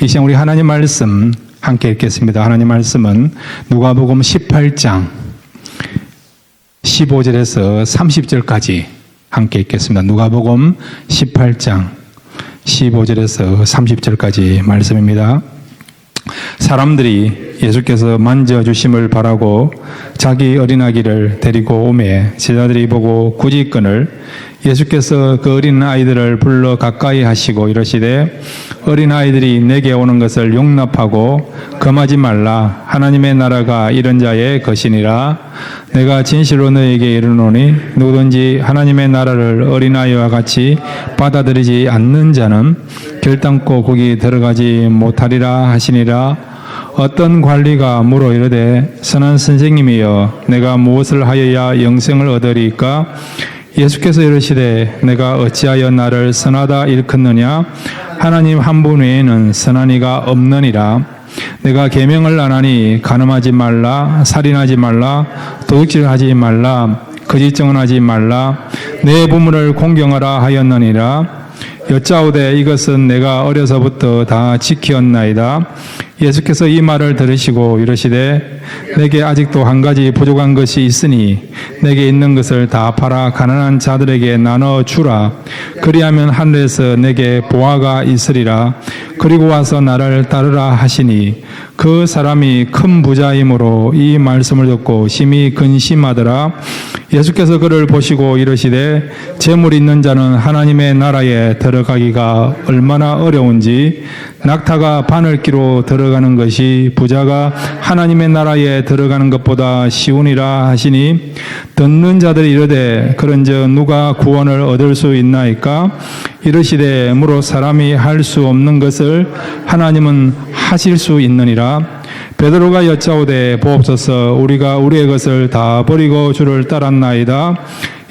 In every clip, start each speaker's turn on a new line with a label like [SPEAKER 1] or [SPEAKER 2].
[SPEAKER 1] 이 시간 우리 하나님 말씀 함께 읽겠습니다. 하나님 말씀은 누가복음 18장 15절에서 30절까지 함께 읽겠습니다. 누가복음 18장 15절에서 30절까지 말씀입니다. 사람들이 예수께서 만져주심을 바라고 자기 어린아기를 데리고 오매 제자들이 보고 굳이건을 예수께서 그 어린 아이들을 불러 가까이 하시고 이러시되 어린 아이들이 내게 오는 것을 용납하고 금하지 말라. 하나님의 나라가 이런 자의 것이니라. 내가 진실로 너에게 이르노니 누구든지 하나님의 나라를 어린아이와 같이 받아들이지 않는 자는 결단코 거기 들어가지 못하리라 하시니라. 어떤 관리가 물어 이르되 선한 선생님이여 내가 무엇을 하여야 영생을 얻으리까? 예수께서 이르시되 내가 어찌하여 나를 선하다 일컫느냐? 하나님 한 분 외에는 선한 이가 없느니라. 내가 계명을 안 하니 간음하지 말라, 살인하지 말라, 도둑질하지 말라, 거짓 증언하지 말라, 내 부모를 공경하라 하였느니라. 여짜오되 이것은 내가 어려서부터 다 지키었나이다. 예수께서 이 말을 들으시고 이르시되 내게 아직도 한 가지 부족한 것이 있으니 내게 있는 것을 다 팔아 가난한 자들에게 나눠 주라. 그리하면 하늘에서 내게 보화가 있으리라. 그리고 와서 나를 따르라 하시니 그 사람이 큰 부자이므로 이 말씀을 듣고 심히 근심하더라. 예수께서 그를 보시고 이르시되 재물 있는 자는 하나님의 나라에 들어가기가 얼마나 어려운지 낙타가 바늘기로 들어가는 것이 부자가 하나님의 나라에 들어가는 것보다 쉬우니라 하시니 듣는 자들이 이르되 그런즉 누가 구원을 얻을 수 있나이까? 이르시되 무릇 사람이 할 수 없는 것을 하나님은 하실 수 있느니라. 베드로가 여짜오되 보옵소서 우리가 우리의 것을 다 버리고 주를 따랐나이다.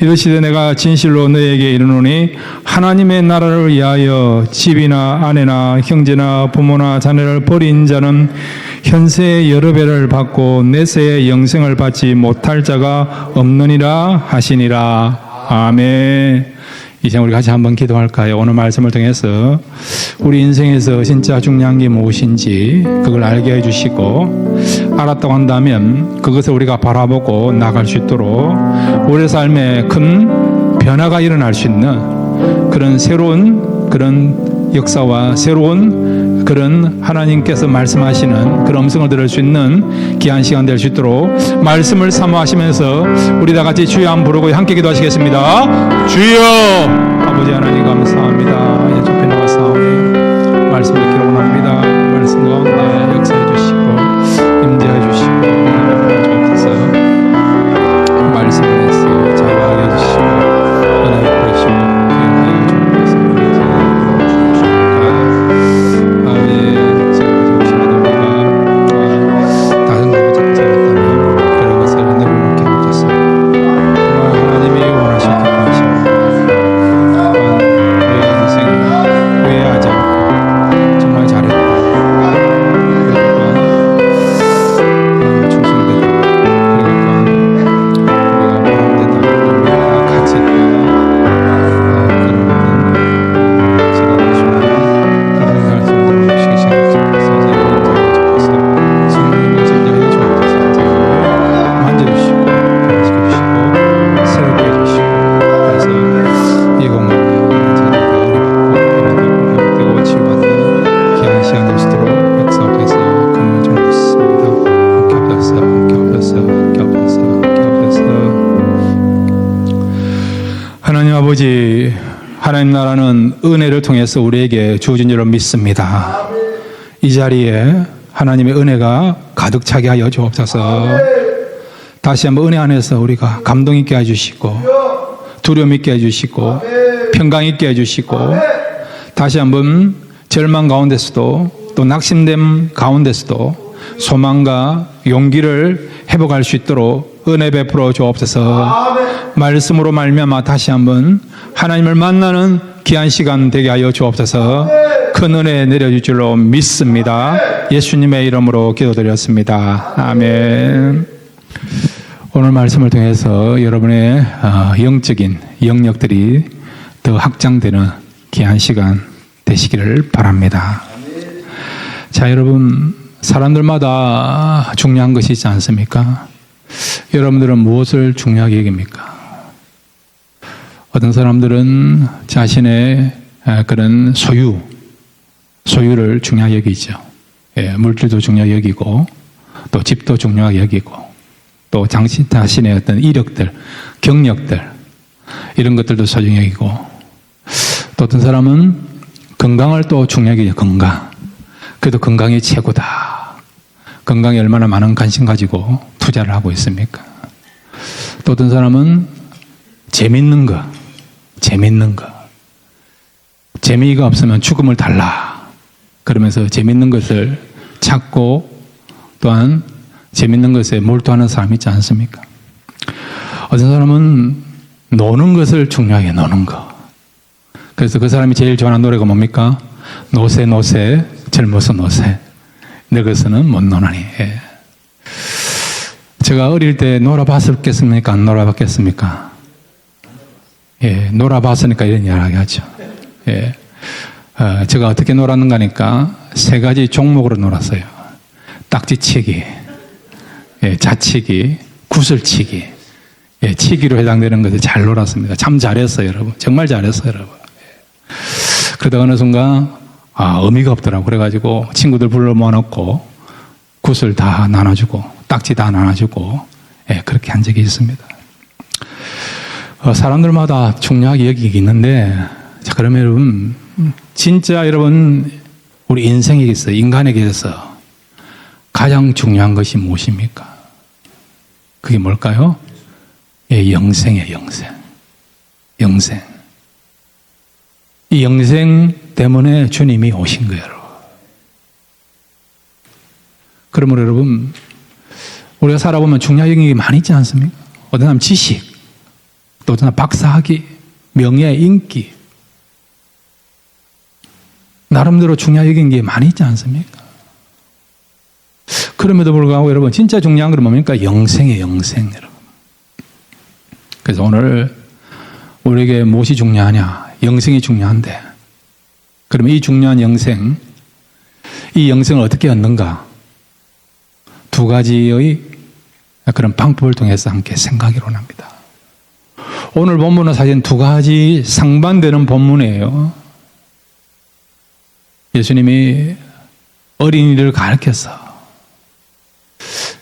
[SPEAKER 1] 이르시되 내가 진실로 너에게 이르노니 하나님의 나라를 위하여 집이나 아내나 형제나 부모나 자녀를 버린 자는 현세의 여러 배를 받고 내세의 영생을 받지 못할 자가 없느니라 하시니라. 아멘. 이제 우리 같이 한번 기도할까요? 오늘 말씀을 통해서 우리 인생에서 진짜 중요한 게 무엇인지 그걸 알게 해주시고 알았다고 한다면 그것을 우리가 바라보고 나갈 수 있도록 우리 삶에 큰 변화가 일어날 수 있는 그런 새로운 그런 역사와 새로운 그런 하나님께서 말씀하시는 그런 음성을 들을 수 있는 귀한 시간 될 수 있도록 말씀을 사모하시면서 우리 다 같이 주여 한번 부르고 함께 기도하시겠습니다. 주여! 아버지 하나님 감사합니다. 예, 좁혀 나가사오니 말씀 듣기를 원합니다. 말씀 가운데 역사해 주시고 임재해 주시고 하나님 주옵소서. 말씀 안에서 자유하게 해주시고 은혜 베푸시고 기억하여 주옵소서. 하나님 아버지, 하나님 나라는 은혜를 통해서 우리에게 주어진 줄로 믿습니다. 이 자리에 하나님의 은혜가 가득 차게 하여 주옵소서. 다시 한번 은혜 안에서 우리가 감동 있게 해주시고 두려움 있게 해주시고 평강 있게 해주시고 다시 한번 절망 가운데서도 또 낙심됨 가운데서도 소망과 용기를 회복할 수 있도록 은혜 베풀어 주옵소서. 말씀으로 말미암아 다시 한번 하나님을 만나는 귀한 시간 되게 하여 주옵소서. 큰 은혜 내려줄 줄로 믿습니다. 예수님의 이름으로 기도드렸습니다. 아멘. 오늘 말씀을 통해서 여러분의 영적인 영역들이 더 확장되는 귀한 시간 되시기를 바랍니다. 자, 여러분, 사람들마다 중요한 것이 있지 않습니까? 여러분들은 무엇을 중요하게 여깁니까? 어떤 사람들은 자신의 그런 소유를 중요하게 여기죠. 예, 물질도 중요하게 여기고, 또 집도 중요하게 여기고, 또 자신의 어떤 이력들, 경력들, 이런 것들도 소중히 여기고, 또 어떤 사람은 건강을 또 중요하게 여기죠. 건강. 그래도 건강이 최고다. 건강에 얼마나 많은 관심 가지고 투자를 하고 있습니까? 또 어떤 사람은 재밌는 거. 재미가 없으면 죽음을 달라. 그러면서 재밌는 것을 찾고 또한 재밌는 것에 몰두하는 사람이 있지 않습니까? 어떤 사람은 노는 것을 중요하게 노는 거. 그래서 그 사람이 제일 좋아하는 노래가 뭡니까? 노세 젊어서 노세 늙어서는 못 노나니. 예. 제가 어릴 때 놀아봤겠습니까? 안 놀아봤겠습니까? 예, 놀아봤으니까 이런 이야기 하죠. 예. 제가 어떻게 놀았는가 하니까 세 가지 종목으로 놀았어요. 딱지치기, 예, 자치기, 구슬치기. 예, 치기로 해당되는 것을 잘 놀았습니다. 참 잘했어요, 여러분. 정말 잘했어요, 여러분. 예. 그러다가 어느 순간 의미가 없더라고. 그래가지고 친구들 불러 모아놓고 구슬 다 나눠주고 딱지 다 나눠주고, 예, 그렇게 한 적이 있습니다. 사람들마다 중요하게 여기기 있는데, 자, 그러면 여러분, 진짜 여러분, 우리 인생에 있어, 인간에게 있어서 가장 중요한 것이 무엇입니까? 그게 뭘까요? 예, 영생이에요, 영생. 이 영생 때문에 주님이 오신 거예요, 여러분. 그러므로 여러분, 우리가 살아보면 중요한 게 많이 있지 않습니까? 어떤 사람 지식, 또 어떤 사람 박사학위, 명예, 인기. 나름대로 중요한 게 많이 있지 않습니까? 그럼에도 불구하고 여러분, 진짜 중요한 건 뭡니까? 영생이에요, 여러분. 그래서 오늘 우리에게 무엇이 중요하냐? 영생이 중요한데, 그러면 이 중요한 영생, 이 영생을 어떻게 얻는가? 두 가지의 그런 방법을 통해서 함께 생각하기로 합니다. 오늘 본문은 사실 두 가지 상반되는 본문이에요. 예수님이 어린이를 가르쳐서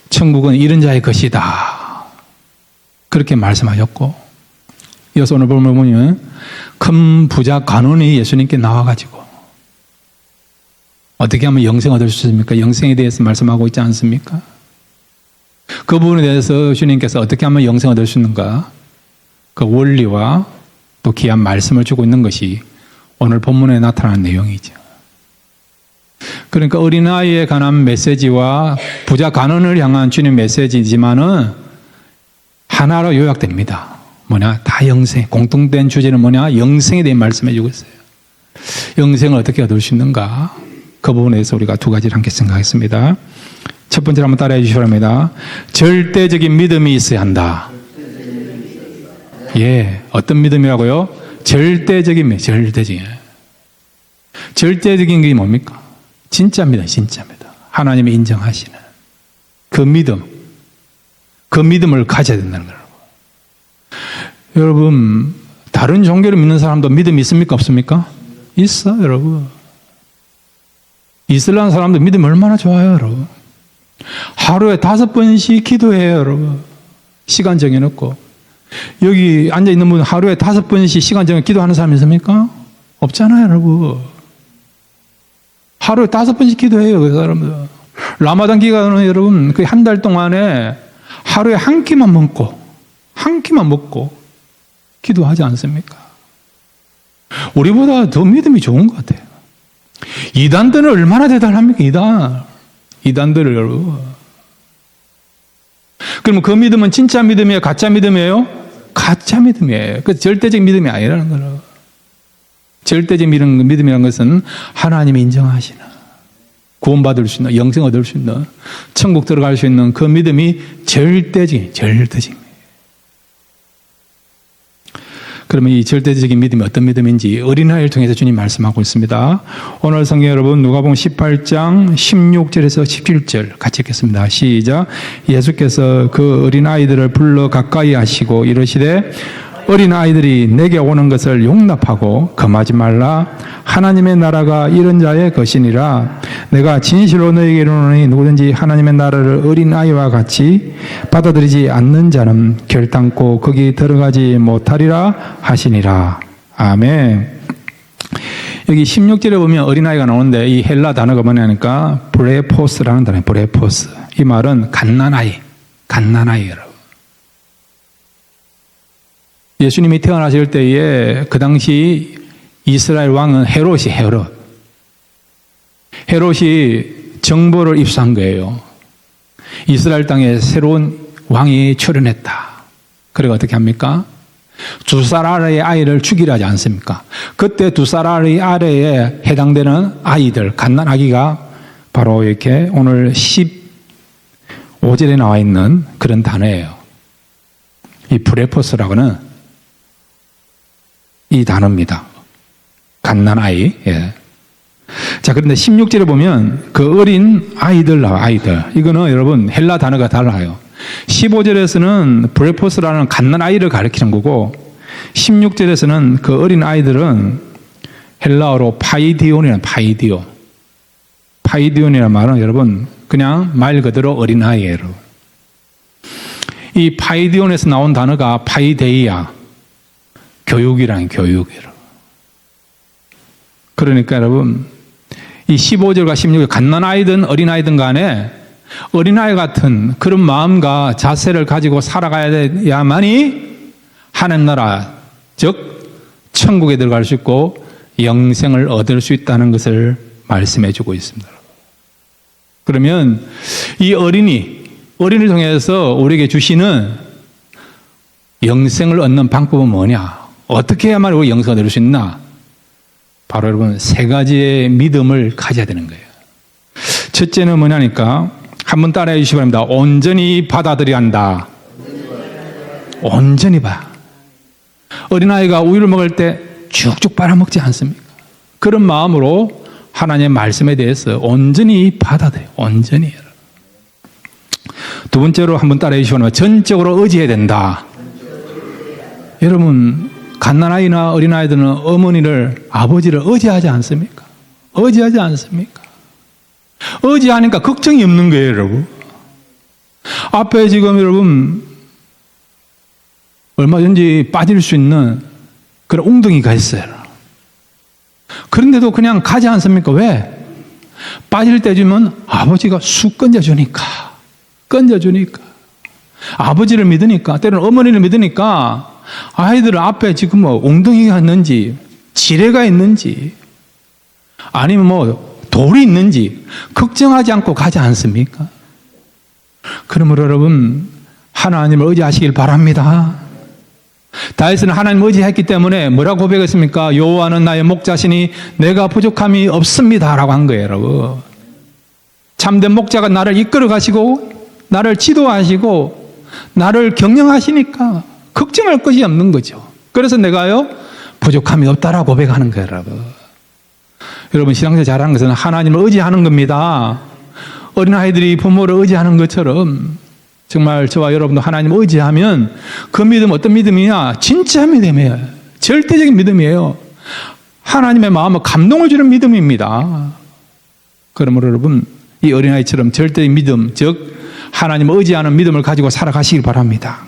[SPEAKER 1] 천국은 이런 자의 것이다. 그렇게 말씀하셨고, 이어서 오늘 본문을 보면 큰 부자 간원이 예수님께 나와가지고 어떻게 하면 영생 얻을 수 있습니까? 영생에 대해서 말씀하고 있지 않습니까? 그 부분에 대해서 주님께서 어떻게 하면 영생 얻을 수 있는가? 그 원리와 또 귀한 말씀을 주고 있는 것이 오늘 본문에 나타난 내용이죠. 그러니까 어린아이에 관한 메시지와 부자 간원을 향한 주님 메시지지만은 하나로 요약됩니다. 뭐냐? 다 영생. 공통된 주제는 뭐냐? 영생에 대해 말씀해 주고 있어요. 영생을 어떻게 얻을 수 있는가? 그 부분에 대해서 우리가 두 가지를 함께 생각했습니다. 첫 번째로 한번 따라해 주시기 바랍니다. 절대적인 믿음이 있어야 한다. 예, 어떤 믿음이라고요? 절대적인 믿음, 절대적인 게 뭡니까? 진짜입니다. 하나님이 인정하시는 그 믿음을 가져야 된다는 거예요. 여러분, 다른 종교를 믿는 사람도 믿음이 있습니까? 없습니까? 있어, 여러분. 이슬람 사람도 믿음이 얼마나 좋아요, 여러분. 하루에 5번씩 기도해요, 여러분. 시간 정해놓고. 여기 앉아있는 분 하루에 5번씩 시간 정해 기도하는 사람 있습니까? 없잖아요, 여러분. 하루에 5번씩 기도해요, 그 사람들. 라마단 기간은 여러분, 그 한 달 동안에 하루에 한 끼만 먹고 기도하지 않습니까? 우리보다 더 믿음이 좋은 것 같아요. 이단들은 얼마나 대단합니까? 이단들을 여러분. 그러면 그 믿음은 진짜 믿음이에요? 가짜 믿음이에요? 가짜 믿음이에요. 그 절대적 믿음이 아니라는 거예요. 절대적 믿음이라는 것은 하나님이 인정하시는, 구원받을 수 있는, 영생 얻을 수 있는, 천국 들어갈 수 있는 그 믿음이 절대적입니다. 그러면 이 절대적인 믿음이 어떤 믿음인지 어린아이를 통해서 주님 말씀하고 있습니다. 오늘 성경 여러분 누가복음 18장 16절에서 17절 같이 읽겠습니다. 시작. 예수께서 그 어린아이들을 불러 가까이 하시고 이르시되 어린아이들이 내게 오는 것을 용납하고 금하지 말라. 하나님의 나라가 이런 자의 것이니라. 내가 진실로 너희에게 이르노니 누구든지 하나님의 나라를 어린아이와 같이 받아들이지 않는 자는 결단코 거기 들어가지 못하리라 하시니라. 아멘. 여기 16절에 보면 어린아이가 나오는데 이 헬라 단어가 뭐냐니까 브레포스라는 단어예요. 브레포스. 이 말은 갓난아이. 갓난아이라고. 예수님이 태어나실 때에 그 당시 이스라엘 왕은 헤롯이 정보를 입수한 거예요. 이스라엘 땅에 새로운 왕이 출현했다. 그리고 어떻게 합니까? 2살 아래의 아이를 죽이려 하지 않습니까? 그때 2살 아래의 아래에 해당되는 아이들, 갓난아기가 바로 이렇게 오늘 15절에 나와 있는 그런 단어예요. 이 브레포스라고는 이 단어입니다. 갓난아이. 예. 자, 그런데 16절에 보면 그 어린 아이들 나와, 아이들. 이거는 여러분 헬라 단어가 달라요. 15절에서는 브레포스라는 갓난아이를 가리키는 거고 16절에서는 그 어린 아이들은 헬라어로 파이디온이라는 파이디온이라는 말은 여러분 그냥 말 그대로 어린 아이예요. 이 파이디온에서 나온 단어가 파이데이아, 교육이라는 교육이에요. 그러니까 여러분 이 15절과 16절 갓난아이든 어린아이든 간에 어린아이 같은 그런 마음과 자세를 가지고 살아가야만이 하나님 나라 즉 천국에 들어갈 수 있고 영생을 얻을 수 있다는 것을 말씀해 주고 있습니다. 그러면 이 어린이를 통해서 우리에게 주시는 영생을 얻는 방법은 뭐냐? 어떻게 해야만 우리 영생을 얻을 수 있나? 바로 여러분 3가지의 믿음을 가져야 되는 거예요. 첫째는 뭐냐니까 한번 따라해 주시기 바랍니다. 온전히 받아들여야 한다. 온전히 봐. 어린아이가 우유를 먹을 때 쭉쭉 빨아먹지 않습니까? 그런 마음으로 하나님의 말씀에 대해서 온전히 받아들여요. 온전히. 두 번째로 한번 따라해 주시기 바랍니다. 전적으로 의지해야 된다. 여러분 갓난아이나 어린아이들은 어머니를 아버지를 의지하지 않습니까? 의지하지 않습니까? 의지하니까 걱정이 없는 거예요, 여러분. 앞에 지금 여러분 얼마든지 빠질 수 있는 그런 웅덩이가 있어요. 그런데도 그냥 가지 않습니까? 왜? 빠질 때 주면 아버지가 쑥 건져주니까. 아버지를 믿으니까, 때로는 어머니를 믿으니까 아이들 앞에 지금 뭐 웅덩이가 있는지, 지뢰가 있는지, 아니면 뭐 돌이 있는지 걱정하지 않고 가지 않습니까? 그러므로 여러분 하나님을 의지하시길 바랍니다. 다윗은 하나님 의지했기 때문에 뭐라고 고백했습니까? 여호와는 나의 목자시니 내가 부족함이 없습니다라고 한 거예요, 여러분. 참된 목자가 나를 이끌어 가시고 나를 지도하시고 나를 경영하시니까 걱정할 것이 없는 거죠. 그래서 내가요 부족함이 없다라고 고백하는 거예요, 여러분. 여러분 신앙생활 잘하는 것은 하나님을 의지하는 겁니다. 어린아이들이 부모를 의지하는 것처럼 정말 저와 여러분도 하나님을 의지하면 그 믿음 어떤 믿음이냐? 진짜 믿음이에요. 절대적인 믿음이에요. 하나님의 마음을 감동을 주는 믿음입니다. 그러므로 여러분 이 어린아이처럼 절대적인 믿음, 즉 하나님을 의지하는 믿음을 가지고 살아가시길 바랍니다.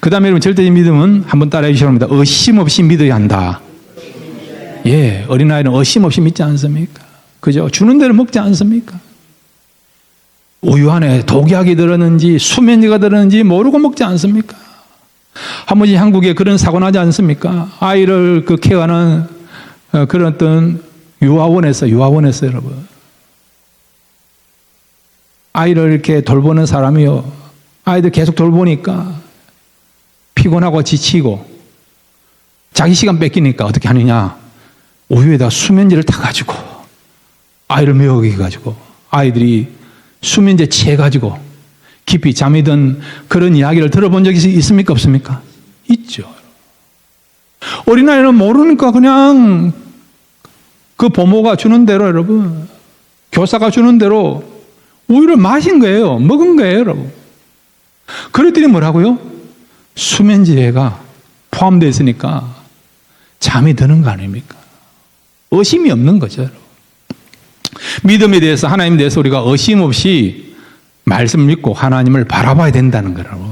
[SPEAKER 1] 그 다음에 여러분 절대적인 믿음은 한번 따라해 주시기 바랍니다. 의심 없이 믿어야 한다. 예, 어린아이는 의심 없이 믿지 않습니까? 그죠? 주는 대로 먹지 않습니까? 우유 안에 독약이 들었는지 수면제가 들었는지 모르고 먹지 않습니까? 한 번씩 한국에 그런 사고 나지 않습니까? 아이를 그 케어하는 그런 어떤 유아원에서 여러분. 아이를 이렇게 돌보는 사람이요. 아이들 계속 돌보니까 피곤하고 지치고 자기 시간 뺏기니까 어떻게 하느냐? 우유에다 수면제를 타가지고 아이를 먹여가지고 아이들이 수면제 취해가지고 깊이 잠이 든 그런 이야기를 들어본 적이 있습니까? 없습니까? 있죠. 어린아이는 모르니까 그냥 그 부모가 주는 대로 여러분, 교사가 주는 대로 우유를 마신 거예요. 먹은 거예요, 여러분. 그랬더니 뭐라고요? 수면제가 포함되어 있으니까 잠이 드는 거 아닙니까? 의심이 없는 거죠, 여러분. 믿음에 대해서, 하나님에 대해서 우리가 의심 없이 말씀을 믿고 하나님을 바라봐야 된다는 거라고.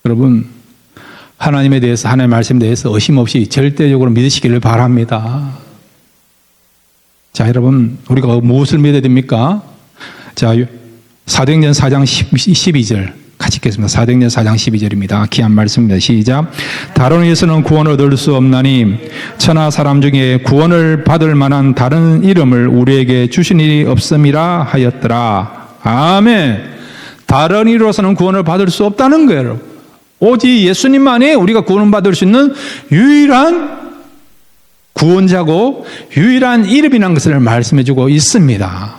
[SPEAKER 1] 여러분, 하나님에 대해서, 하나님의 말씀에 대해서 의심 없이 절대적으로 믿으시기를 바랍니다. 자, 여러분, 우리가 무엇을 믿어야 됩니까? 자, 사도행전 4장 12절 같이 읽겠습니다. 사도행전 4장 12절입니다. 귀한 말씀입니다. 시작. 다른 이에서는 구원을 얻을 수 없나니 천하 사람 중에 구원을 받을 만한 다른 이름을 우리에게 주신 일이 없음이라 하였더라. 아멘. 다른 이로서는 구원을 받을 수 없다는 거예요. 오직 예수님만이 우리가 구원을 받을 수 있는 유일한 구원자고 유일한 이름이라는 것을 말씀해주고 있습니다.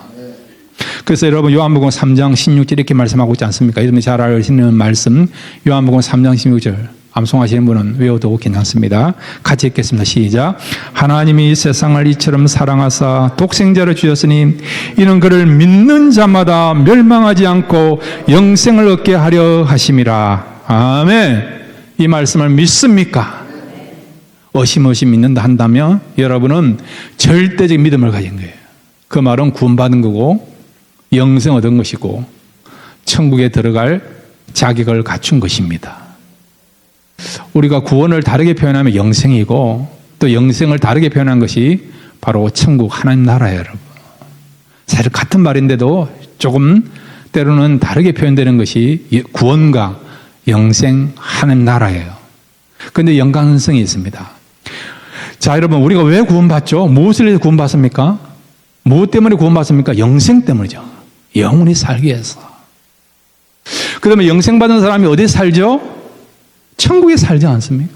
[SPEAKER 1] 그래서 여러분 요한복음 3장 16절 이렇게 말씀하고 있지 않습니까? 여러분이 잘 아시는 말씀 요한복음 3장 16절 암송하시는 분은 외워도 괜찮습니다. 같이 읽겠습니다. 시작. 하나님이 세상을 이처럼 사랑하사 독생자를 주셨으니 이는 그를 믿는 자마다 멸망하지 않고 영생을 얻게 하려 하심이라. 아멘. 이 말씀을 믿습니까? 의심 없이 믿는다 한다면 여러분은 절대적 믿음을 가진 거예요. 그 말은 구원받은 거고 영생 얻은 것이고 천국에 들어갈 자격을 갖춘 것입니다. 우리가 구원을 다르게 표현하면 영생이고 또 영생을 다르게 표현한 것이 바로 천국 하나님 나라예요, 여러분. 사실 같은 말인데도 조금 때로는 다르게 표현되는 것이 구원과 영생 하나님 나라예요. 그런데 연관성이 있습니다. 자, 여러분, 우리가 왜 구원받죠? 무엇을 위해서 구원받습니까? 무엇 때문에 구원받습니까? 영생 때문이죠. 영원히 살기 위해서. 그 다음에 영생 받은 사람이 어디에 살죠? 천국에 살지 않습니까?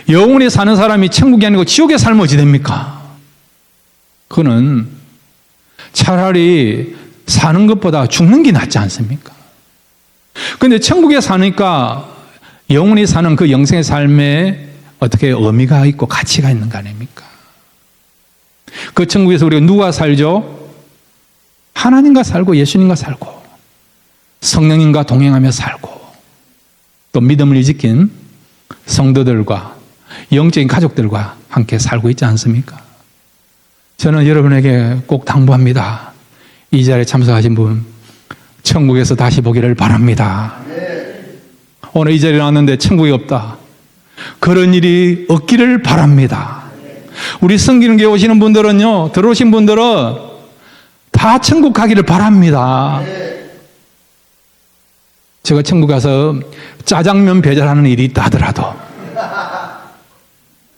[SPEAKER 1] 영원히 사는 사람이 천국이 아니고 지옥에 살면 어찌 됩니까? 그거는 차라리 사는 것보다 죽는 게 낫지 않습니까? 그런데 천국에 사니까 영원히 사는 그 영생의 삶에 어떻게 의미가 있고 가치가 있는 거 아닙니까? 그 천국에서 우리가 누가 살죠? 하나님과 살고 예수님과 살고 성령님과 동행하며 살고 또 믿음을 지킨 성도들과 영적인 가족들과 함께 살고 있지 않습니까? 저는 여러분에게 꼭 당부합니다. 이 자리에 참석하신 분 천국에서 다시 보기를 바랍니다. 오늘 이 자리에 나왔는데 천국이 없다. 그런 일이 없기를 바랍니다. 우리 성기능교회 오시는 분들은요, 들어오신 분들은 다 천국 가기를 바랍니다. 제가 천국 가서 짜장면 배달하는 일이 있다 하더라도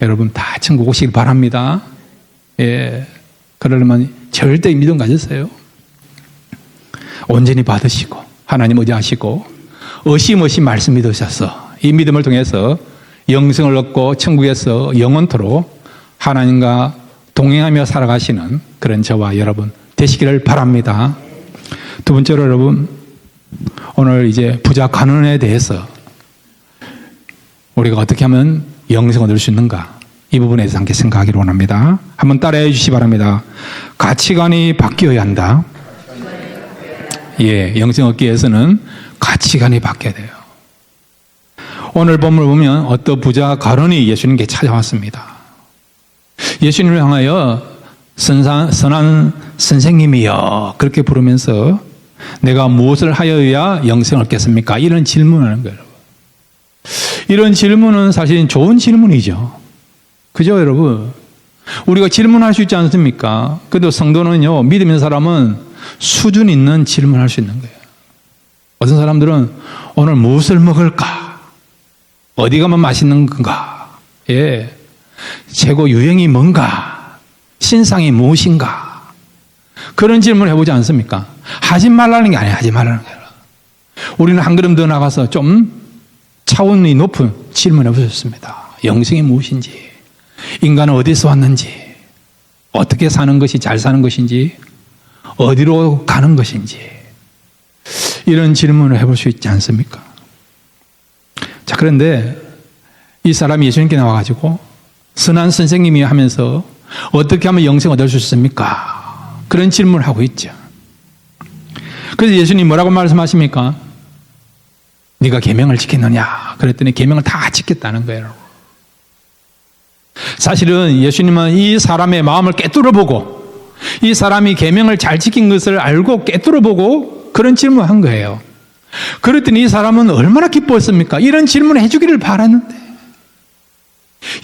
[SPEAKER 1] 여러분 다 천국 오시길 바랍니다. 예, 그러려면 절대 믿음 가졌어요. 온전히 받으시고 하나님 의지하시고 의심 없이 말씀 믿으셔서 이 믿음을 통해서 영생을 얻고 천국에서 영원토록 하나님과 동행하며 살아가시는 그런 저와 여러분 되시기를 바랍니다. 두 번째로 여러분, 오늘 이제 부자 간원에 대해서 우리가 어떻게 하면 영생을 얻을 수 있는가, 이 부분에 대해서 함께 생각하기를 원합니다. 한번 따라해 주시기 바랍니다. 가치관이 바뀌어야 한다. 예, 영생 얻기 위해서는 가치관이 바뀌어야 돼요. 오늘 본문을 보면 어떤 부자 가론이 예수님께 찾아왔습니다. 예수님을 향하여 선한 선생님이여 그렇게 부르면서 내가 무엇을 하여야 영생을 얻겠습니까? 이런 질문을 하는 거예요. 이런 질문은 사실 좋은 질문이죠. 그죠, 여러분? 우리가 질문할 수 있지 않습니까? 그래도 성도는요, 믿음 있는 사람은 수준 있는 질문을 할 수 있는 거예요. 어떤 사람들은 오늘 무엇을 먹을까? 어디 가면 맛있는 건가? 예. 최고 유행이 뭔가? 신상이 무엇인가? 그런 질문을 해보지 않습니까? 하지 말라는 게 아니에요. 하지 말라는 거예요. 우리는 한 걸음 더 나가서 좀 차원이 높은 질문을 해보셨습니다. 영생이 무엇인지, 인간은 어디서 왔는지, 어떻게 사는 것이 잘 사는 것인지, 어디로 가는 것인지, 이런 질문을 해볼 수 있지 않습니까? 자, 그런데 이 사람이 예수님께 나와가지고 선한 선생님이 하면서 어떻게 하면 영생 얻을 수 있습니까? 그런 질문을 하고 있죠. 그래서 예수님 뭐라고 말씀하십니까? 네가 계명을 지켰느냐? 그랬더니 계명을 다 지켰다는 거예요. 사실은 예수님은 이 사람의 마음을 꿰뚫어보고 이 사람이 계명을 잘 지킨 것을 알고 꿰뚫어보고 그런 질문을 한 거예요. 그랬더니 이 사람은 얼마나 기뻐했습니까? 이런 질문을 해주기를 바랐는데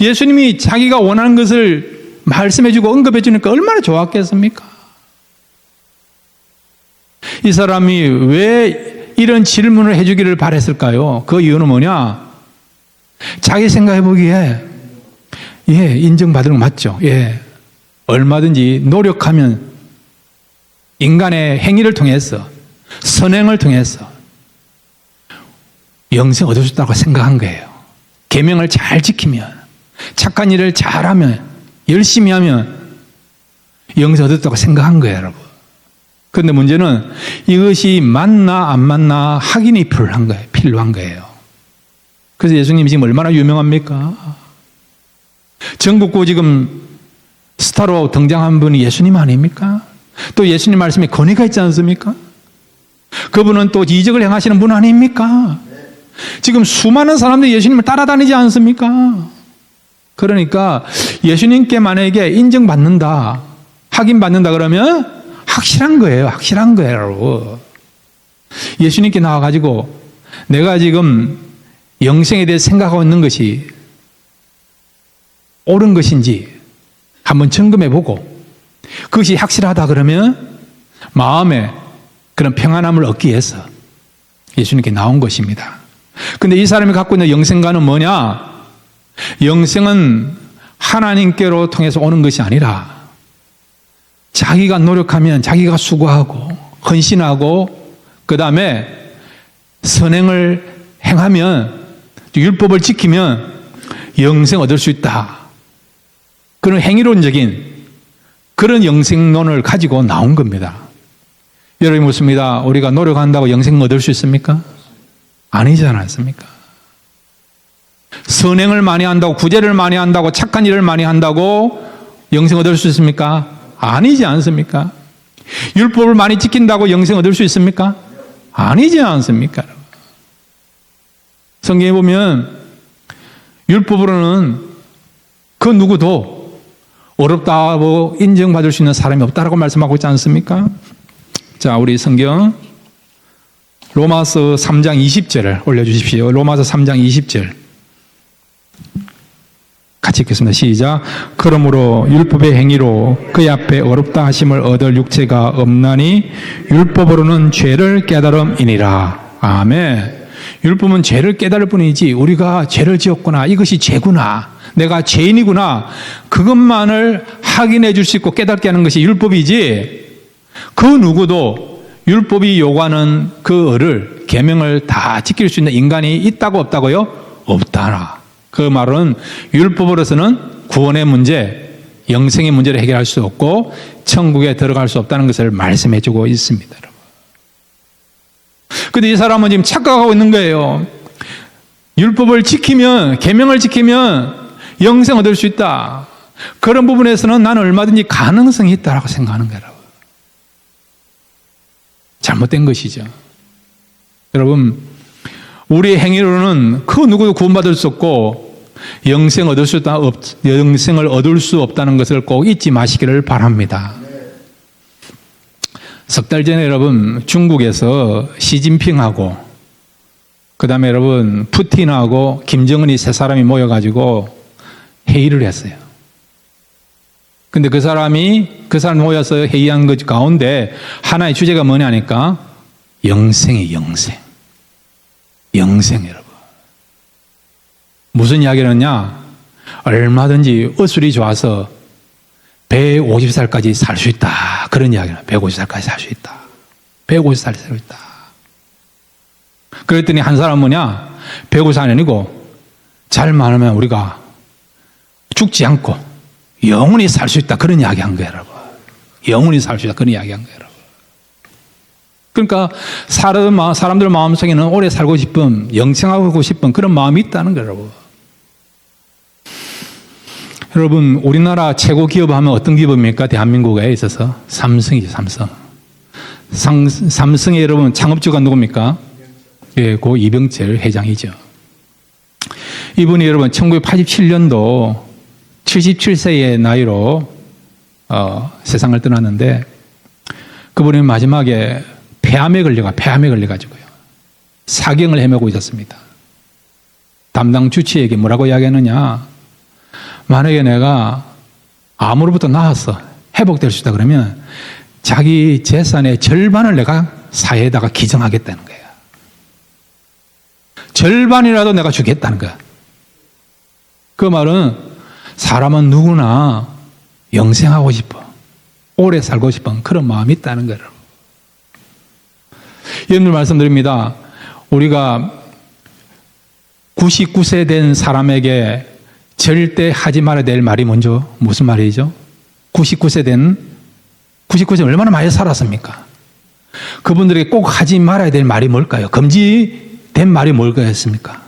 [SPEAKER 1] 예수님이 자기가 원하는 것을 말씀해주고 언급해주니까 얼마나 좋았겠습니까? 이 사람이 왜 이런 질문을 해주기를 바랬을까요? 그 이유는 뭐냐? 자기 생각해보기에 인정받는 거 맞죠? 얼마든지 노력하면 인간의 행위를 통해서 선행을 통해서 영생 얻을 수 있다고 생각한 거예요. 계명을 잘 지키면 착한 일을 잘하면 열심히 하면 영생 얻었다고 생각한 거예요, 여러분. 그런데 문제는 이것이 맞나 안 맞나 확인이 필요한 거예요. 그래서 예수님이 지금 얼마나 유명합니까? 전국구 지금 스타로 등장한 분이 예수님 아닙니까? 또 예수님 말씀에 권위가 있지 않습니까? 그분은 또 이적을 행하시는 분 아닙니까? 지금 수많은 사람들이 예수님을 따라다니지 않습니까? 그러니까 예수님께 만약에 인정받는다, 확인받는다 그러면 확실한 거예요. 확실한 거예요. 예수님께 나와가지고 내가 지금 영생에 대해 생각하고 있는 것이 옳은 것인지 한번 점검해보고 그것이 확실하다 그러면 마음에 그런 평안함을 얻기 위해서 예수님께 나온 것입니다. 근데 이 사람이 갖고 있는 영생관은 뭐냐? 영생은 하나님께로 통해서 오는 것이 아니라 자기가 노력하면 자기가 수고하고 헌신하고 그 다음에 선행을 행하면 율법을 지키면 영생 얻을 수 있다. 그런 행위론적인 그런 영생론을 가지고 나온 겁니다. 여러분이 묻습니다. 우리가 노력한다고 영생 얻을 수 있습니까? 아니지 않았습니까? 선행을 많이 한다고, 구제를 많이 한다고, 착한 일을 많이 한다고 영생 얻을 수 있습니까? 아니지 않습니까? 율법을 많이 지킨다고 영생 얻을 수 있습니까? 아니지 않습니까? 성경에 보면 율법으로는 그 누구도 어렵다고 인정받을 수 있는 사람이 없다라고 말씀하고 있지 않습니까? 자, 우리 성경 로마서 3장 20절을 올려주십시오. 로마서 3장 20절 같이 읽겠습니다. 시작. 그러므로 율법의 행위로 그의 앞에 어렵다 하심을 얻을 육체가 없나니 율법으로는 죄를 깨달음이니라. 아멘. 율법은 죄를 깨달을 뿐이지 우리가 죄를 지었구나, 이것이 죄구나, 내가 죄인이구나, 그것만을 확인해 줄 수 있고 깨닫게 하는 것이 율법이지 그 누구도 율법이 요구하는 그 을을 계명을 다 지킬 수 있는 인간이 있다고 없다고요? 없다라. 그 말은 율법으로서는 구원의 문제, 영생의 문제를 해결할 수 없고 천국에 들어갈 수 없다는 것을 말씀해 주고 있습니다. 그런데 이 사람은 지금 착각하고 있는 거예요. 율법을 지키면, 계명을 지키면 영생 얻을 수 있다. 그런 부분에서는 나는 얼마든지 가능성이 있다고 생각하는 거라고. 잘못된 것이죠. 여러분, 우리의 행위로는 그 누구도 구원받을 수 없고 영생을 얻을 수 없다는 것을 꼭 잊지 마시기를 바랍니다. 석 달 전에 여러분 중국에서 시진핑하고 그 다음에 여러분 푸틴하고 김정은이 세 사람이 모여가지고 회의를 했어요. 근데 그 사람 모여서 회의한 것 가운데 하나의 주제가 뭐냐니까 영생이에요. 영생 여러분. 무슨 이야기를 했냐? 얼마든지 어술이 좋아서 150살까지 살 수 있다. 그런 이야기는 150살까지 살 수 있다. 150살 살 수 있다. 그랬더니 한 사람은 뭐냐? 150살이 아니고 잘 많으면 우리가 죽지 않고 영원히 살 수 있다. 그런 이야기 한 거예요, 여러분. 영원히 살 수 있다. 그런 이야기 한 거예요, 여러분. 그러니까 사람들 마음속에는 오래 살고 싶은, 영생하고 싶은 그런 마음이 있다는 거예요, 여러분. 여러분, 우리나라 최고 기업 하면 어떤 기업입니까? 대한민국에 있어서 삼성이죠. 삼성의 여러분 창업주가 누굽니까? 예, 고 이병철 회장이죠. 이분이 여러분 1987년도 77세의 나이로 세상을 떠났는데, 그분이 마지막에 폐암에 걸려가지고요, 사경을 헤매고 있었습니다. 담당 주치에게 뭐라고 이야기했느냐? 만약에 내가 암으로부터 나았어, 회복될 수 있다 그러면 자기 재산의 절반을 내가 사회에다가 기증하겠다는 거야. 절반이라도 내가 주겠다는 거야. 그 말은 사람은 누구나 영생하고 싶어, 오래 살고 싶은 그런 마음이 있다는 거예요. 여러분들 말씀드립니다. 우리가 99세 된 사람에게 절대 하지 말아야 될 말이 먼저 무슨 말이죠? 99세 얼마나 많이 살았습니까? 그분들에게 꼭 하지 말아야 될 말이 뭘까요? 금지된 말이 뭘까였습니까?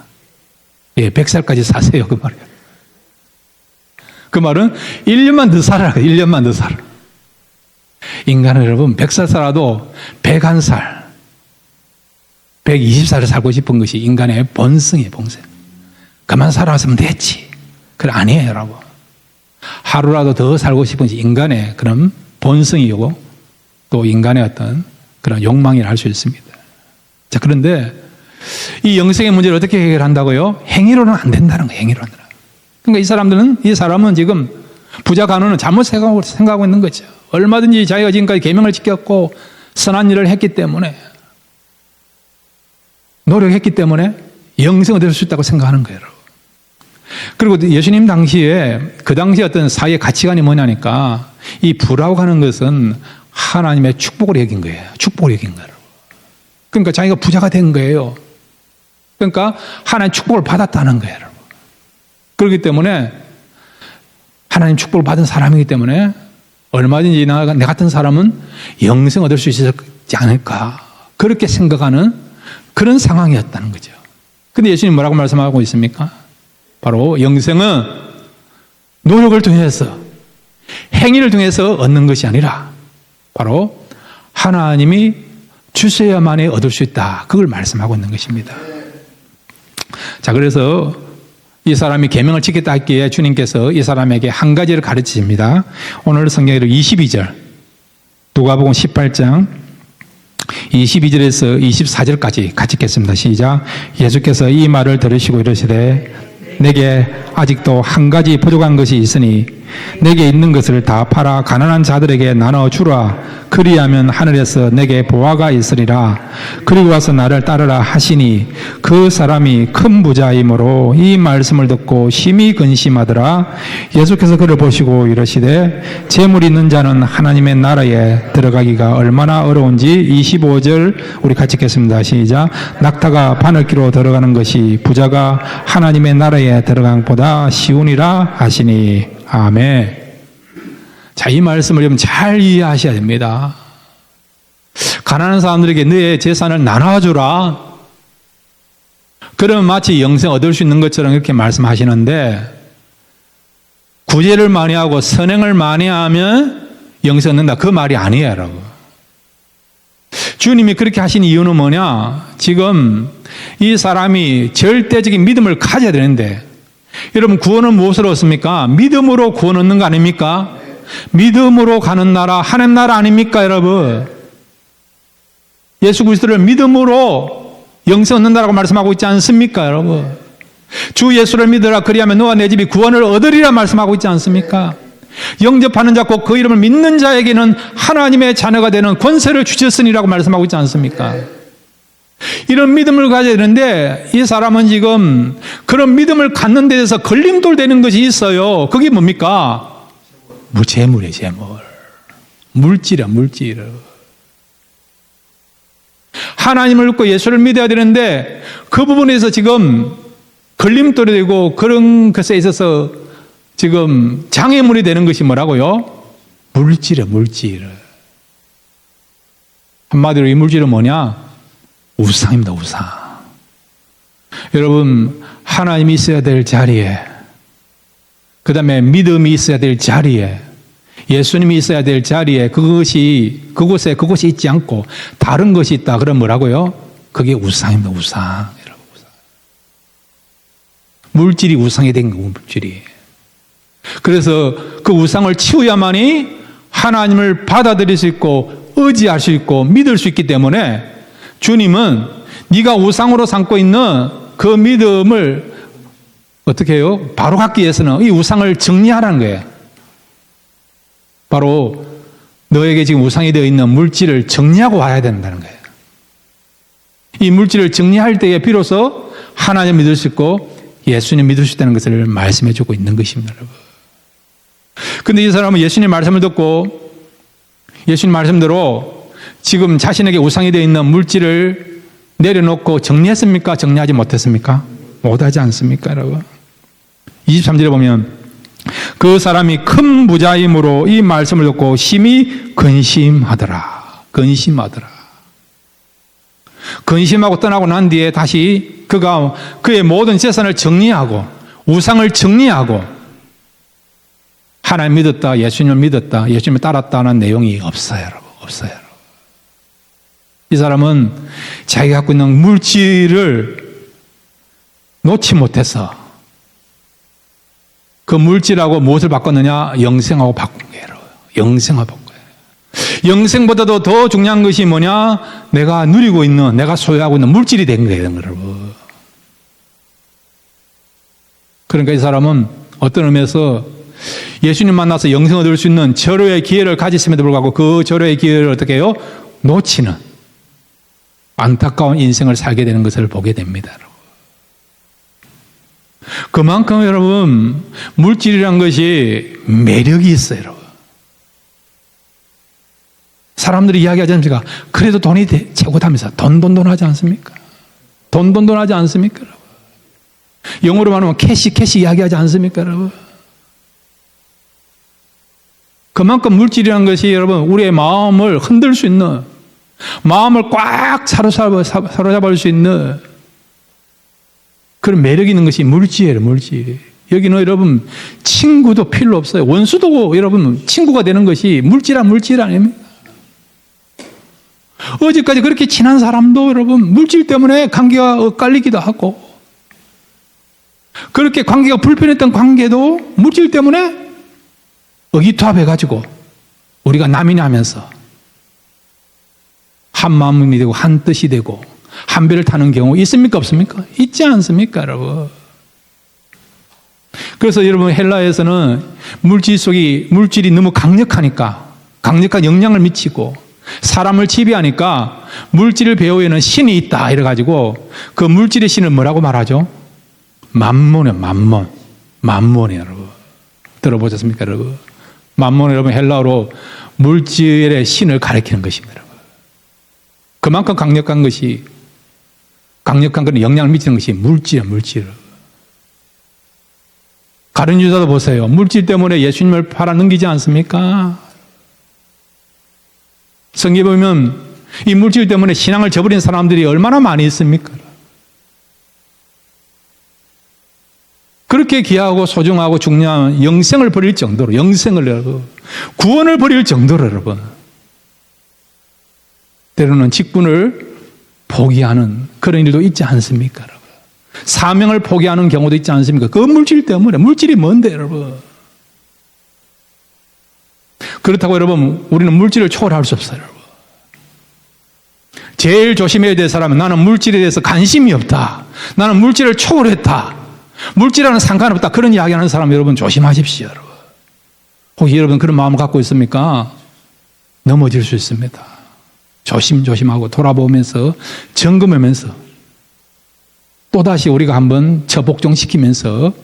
[SPEAKER 1] 예, 100살까지 사세요. 그 말이에요. 그 말은 1년만 더 살아라. 1년만 더 살아. 인간은 여러분 100살 살아도 101살, 120살을 살고 싶은 것이 인간의 본성이에요. 본성. 그만 살아왔으면 됐지. 그래, 아니에요, 여러분. 하루라도 더 살고 싶은 것이 인간의 그런 본성이고 또 인간의 어떤 그런 욕망이라 할 수 있습니다. 자, 그런데 이 영생의 문제를 어떻게 해결한다고요? 행위로는 안 된다는 거예요. 행위로는. 그러니까 이 사람은 지금 부자 간호는 잘못 생각하고 있는 거죠. 얼마든지 자기가 지금까지 계명을 지켰고 선한 일을 했기 때문에, 노력했기 때문에 영생을 얻을 수 있다고 생각하는 거예요. 그리고 예수님 당시에 그 당시 어떤 사회의 가치관이 뭐냐니까, 이 부라고 하는 것은 하나님의 축복을 여긴 거예요. 축복을 여긴 거예요. 그러니까 자기가 부자가 된 거예요. 그러니까 하나님의 축복을 받았다는 거예요. 그렇기 때문에 하나님 축복을 받은 사람이기 때문에 얼마든지 내 같은 사람은 영생 얻을 수 있지 않을까, 그렇게 생각하는 그런 상황이었다는 거죠. 근데 예수님 뭐라고 말씀하고 있습니까? 바로 영생은 노력을 통해서, 행위를 통해서 얻는 것이 아니라 바로 하나님이 주셔야만이 얻을 수 있다, 그걸 말씀하고 있는 것입니다. 자, 그래서 이 사람이 계명을 지켰다 했기에 주님께서 이 사람에게 한 가지를 가르치십니다. 오늘 성경에도 22절, 누가복음 18장 22절에서 24절까지 같이 읽겠습니다. 시작. 예수께서 이 말을 들으시고 이르시되 내게 아직도 한 가지 부족한 것이 있으니 내게 있는 것을 다 팔아 가난한 자들에게 나눠주라. 그리하면 하늘에서 내게 보화가 있으리라. 그리고 와서 나를 따르라 하시니, 그 사람이 큰 부자이므로 이 말씀을 듣고 심히 근심하더라. 예수께서 그를 보시고 이르시되 재물 있는 자는 하나님의 나라에 들어가기가 얼마나 어려운지. 25절 우리 같이 읽겠습니다. 시작. 낙타가 바늘기로 들어가는 것이 부자가 하나님의 나라에 들어간 것보다 쉬우니라 하시니. 아멘. 자, 이 말씀을 여러분 잘 이해하셔야 됩니다. 가난한 사람들에게 너의 재산을 나눠주라. 그러면 마치 영생 얻을 수 있는 것처럼 이렇게 말씀하시는데, 구제를 많이 하고 선행을 많이 하면 영생 얻는다, 그 말이 아니에요, 여러분. 주님이 그렇게 하신 이유는 뭐냐? 지금 이 사람이 절대적인 믿음을 가져야 되는데, 여러분 구원은 무엇으로 얻습니까? 믿음으로 구원 얻는 거 아닙니까? 믿음으로 가는 나라, 하나님 나라 아닙니까, 여러분? 예수 그리스도를 믿음으로 영생 얻는다라고 말씀하고 있지 않습니까, 여러분? 주 예수를 믿으라, 그리하면 너와 내 집이 구원을 얻으리라 말씀하고 있지 않습니까? 영접하는 자 곧 그 이름을 믿는 자에게는 하나님의 자녀가 되는 권세를 주셨으니라고 말씀하고 있지 않습니까? 이런 믿음을 가져야 되는데, 이 사람은 지금 그런 믿음을 갖는 데 대해서 걸림돌 되는 것이 있어요. 그게 뭡니까? 재물이에요, 재물. 물질이야, 물질. 하나님을 믿고 예수를 믿어야 되는데, 그 부분에서 지금 걸림돌이 되고 그런 것에 있어서 지금 장애물이 되는 것이 뭐라고요? 물질이야, 물질. 한마디로 이 물질은 뭐냐? 우상입니다, 우상. 여러분, 하나님이 있어야 될 자리에 그 다음에 믿음이 있어야 될 자리에, 예수님이 있어야 될 자리에 그곳에 그것이 있지 않고 다른 것이 있다. 그럼 뭐라고요? 그게 우상입니다. 우상. 물질이 우상이 된 거고, 물질이. 그래서 그 우상을 치우야만이 하나님을 받아들일 수 있고 의지할 수 있고 믿을 수 있기 때문에 주님은 네가 우상으로 삼고 있는 그 믿음을 어떻게 해요? 바로 갖기 위해서는 이 우상을 정리하라는 거예요. 바로 너에게 지금 우상이 되어 있는 물질을 정리하고 와야 된다는 거예요. 이 물질을 정리할 때에 비로소 하나님 믿을 수 있고 예수님 믿을 수 있다는 것을 말씀해 주고 있는 것입니다, 여러분. 근데 이 사람은 예수님 말씀을 듣고 예수님 말씀대로 지금 자신에게 우상이 되어 있는 물질을 내려놓고 정리했습니까? 정리하지 못했습니까? 못하지 않습니까, 여러분? 23절에 보면 그 사람이 큰 부자임으로 이 말씀을 듣고 심히 근심하더라. 근심하고 떠나고 난 뒤에 다시 그가 그의 모든 재산을 정리하고 우상을 정리하고 하나님 믿었다, 예수님을 믿었다, 예수님을 따랐다는 내용이 없어요, 여러분. 없어요. 이 사람은 자기가 갖고 있는 물질을 놓지 못해서 그 물질하고 무엇을 바꿨느냐? 영생하고 바꾼 거예요. 영생하고 바꾼 거예요. 영생보다도 더 중요한 것이 뭐냐? 내가 누리고 있는, 내가 소유하고 있는 물질이 된 거예요, 여러분. 그러니까 이 사람은 어떤 의미에서 예수님 만나서 영생을 얻을 수 있는 절호의 기회를 가졌음에도 불구하고 그 절호의 기회를 어떻게 해요? 놓치는 안타까운 인생을 살게 되는 것을 보게 됩니다, 여러분. 그만큼 여러분 물질이란 것이 매력이 있어요, 여러분. 사람들이 이야기하지 않습니까? 그래도 돈이 최고다면서 돈 하지 않습니까? 돈 하지 않습니까, 여러분? 영어로 말하면 캐시 이야기하지 않습니까, 여러분? 그만큼 물질이라는 것이 여러분 우리의 마음을 흔들 수 있는, 마음을 꽉 사로잡을 수 있는 그런 매력이 있는 것이 물질이에요, 물질. 여기는 여러분 친구도 필요 없어요. 원수도 여러분 친구가 되는 것이 물질 아닙니까? 어제까지 그렇게 친한 사람도 여러분 물질 때문에 관계가 엇갈리기도 하고, 그렇게 관계가 불편했던 관계도 물질 때문에 의기투합해가지고 우리가 남이나 하면서 한 마음이 되고 한 뜻이 되고 한 배를 타는 경우 있습니까? 없습니까? 있지 않습니까, 여러분? 그래서 여러분 헬라에서는 물질이 너무 강력하니까, 강력한 영향을 미치고 사람을 지배하니까 물질 배후에는 신이 있다 이래가지고 그 물질의 신을 뭐라고 말하죠? 만몬이에요, 여러분. 들어보셨습니까, 여러분? 만몬은 여러분 헬라어로 물질의 신을 가리키는 것입니다, 여러분. 그만큼 강력한 그런 영향을 미치는 것이 물질. 가룟 유다도 보세요. 물질 때문에 예수님을 팔아넘기지 않습니까? 성경에 보면 이 물질 때문에 신앙을 저버린 사람들이 얼마나 많이 있습니까? 그렇게 귀하고 소중하고 중요한 영생을 버릴 정도로, 구원을 버릴 정도로 여러분, 때로는 직분을 포기하는 그런 일도 있지 않습니까, 여러분? 사명을 포기하는 경우도 있지 않습니까? 그 물질 때문에. 물질이 뭔데, 여러분? 그렇다고 여러분, 우리는 물질을 초월할 수 없어요, 여러분. 제일 조심해야 될 사람은 나는 물질에 대해서 관심이 없다, 나는 물질을 초월했다, 물질하고는 상관없다, 그런 이야기하는 사람 여러분 조심하십시오, 여러분. 혹시 여러분 그런 마음을 갖고 있습니까? 넘어질 수 있습니다. 조심하고 돌아보면서 점검하면서 또다시 우리가 한번 저복종시키면서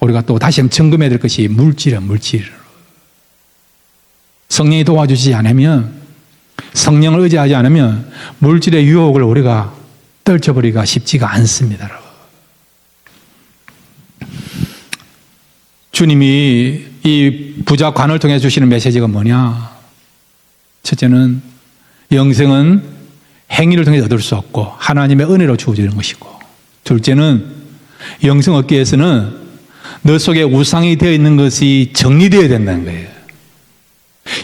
[SPEAKER 1] 우리가 또 다시 한번 점검해야 될 것이 물질. 성령이 도와주지 않으면, 성령을 의지하지 않으면 물질의 유혹을 우리가 떨쳐버리기가 쉽지가 않습니다, 여러분. 주님이 이 부자 관을 통해 주시는 메시지가 뭐냐? 첫째는 영생은 행위를 통해 얻을 수 없고 하나님의 은혜로 주어지는 것이고, 둘째는 영생 얻기 위해서는 너 속에 우상이 되어 있는 것이 정리되어야 된다는 거예요.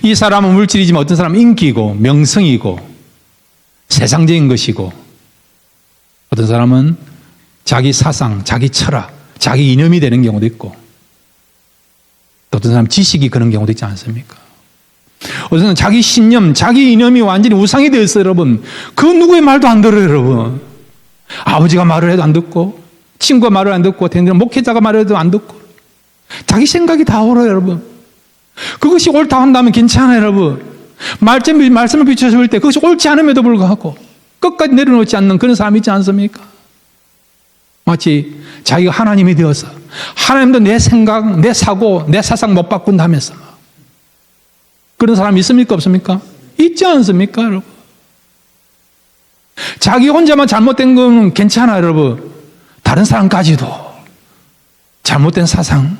[SPEAKER 1] 이 사람은 물질이지만 어떤 사람은 인기고 명성이고 세상적인 것이고 어떤 사람은 자기 사상, 자기 철학, 자기 이념이 되는 경우도 있고 또 어떤 사람은 지식이 그런 경우도 있지 않습니까? 어떤 사람은 자기 신념, 자기 이념이 완전히 우상이 되어 있어요, 여러분. 그 누구의 말도 안 들어요, 여러분. 아버지가 말을 해도 안 듣고 친구가 말을 안 듣고 목회자가 말을 해도 안 듣고 자기 생각이 다 옳아요, 여러분. 그것이 옳다 한다면 괜찮아요, 여러분. 말씀을 비춰줄 때 그것이 옳지 않음에도 불구하고 끝까지 내려놓지 않는 그런 사람이 있지 않습니까? 마치 자기가 하나님이 되어서 하나님도 내 생각, 내 사고, 내 사상 못 바꾼다면서 그런 사람이 있습니까? 없습니까? 있지 않습니까, 여러분? 자기 혼자만 잘못된 건 괜찮아요, 여러분. 다른 사람까지도 잘못된 사상,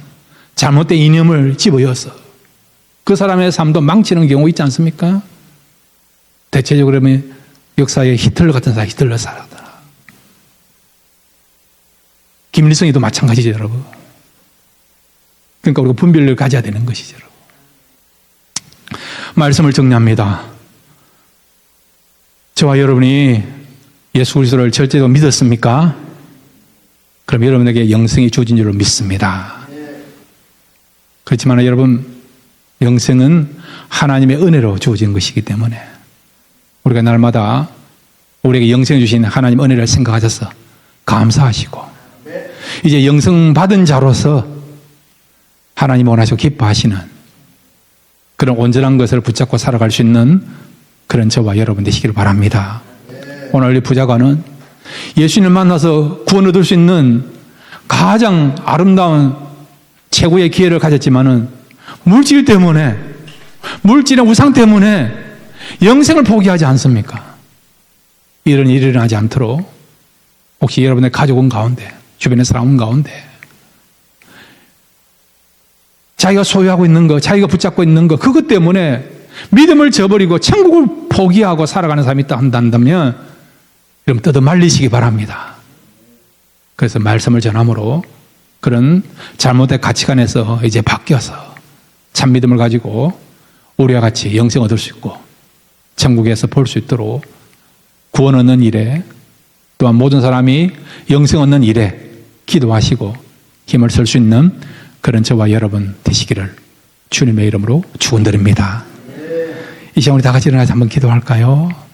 [SPEAKER 1] 잘못된 이념을 집어여서 그 사람의 삶도 망치는 경우 있지 않습니까? 대체적으로 그러면 역사에 히틀러 같은 사람, 히틀러 사람들. 김일성이도 마찬가지죠, 여러분. 그러니까 우리가 분별력을 가져야 되는 것이죠, 여러분. 말씀을 정리합니다. 저와 여러분이 예수 그리스도를 절대로 믿었습니까? 그럼 여러분에게 영생이 주어진 줄로 믿습니다. 그렇지만 여러분, 영생은 하나님의 은혜로 주어진 것이기 때문에 우리가 날마다 우리에게 영생을 주신 하나님 은혜를 생각하셔서 감사하시고 이제 영생 받은 자로서 하나님 원하시고 기뻐하시는 그런 온전한 것을 붙잡고 살아갈 수 있는 그런 저와 여러분 되시기를 바랍니다. 오늘 이 부자가는 예수님을 만나서 구원 얻을 수 있는 가장 아름다운 최고의 기회를 가졌지만은 물질 때문에, 물질의 우상 때문에 영생을 포기하지 않습니까? 이런 일이 일어나지 않도록 혹시 여러분의 가족은 가운데, 주변의 사람은 가운데 자기가 소유하고 있는 것, 자기가 붙잡고 있는 것, 그것 때문에 믿음을 저버리고 천국을 포기하고 살아가는 사람이 있다 한다면 여러분 뜯어 말리시기 바랍니다. 그래서 말씀을 전함으로 그런 잘못된 가치관에서 이제 바뀌어서 참 믿음을 가지고 우리와 같이 영생 얻을 수 있고 천국에서 볼 수 있도록 구원 얻는 일에 또한 모든 사람이 영생 얻는 일에 기도하시고 힘을 쓸 수 있는 그런 저와 여러분 되시기를 주님의 이름으로 축원드립니다. 이 시간 우리 다 같이 일어나서 한번 기도할까요?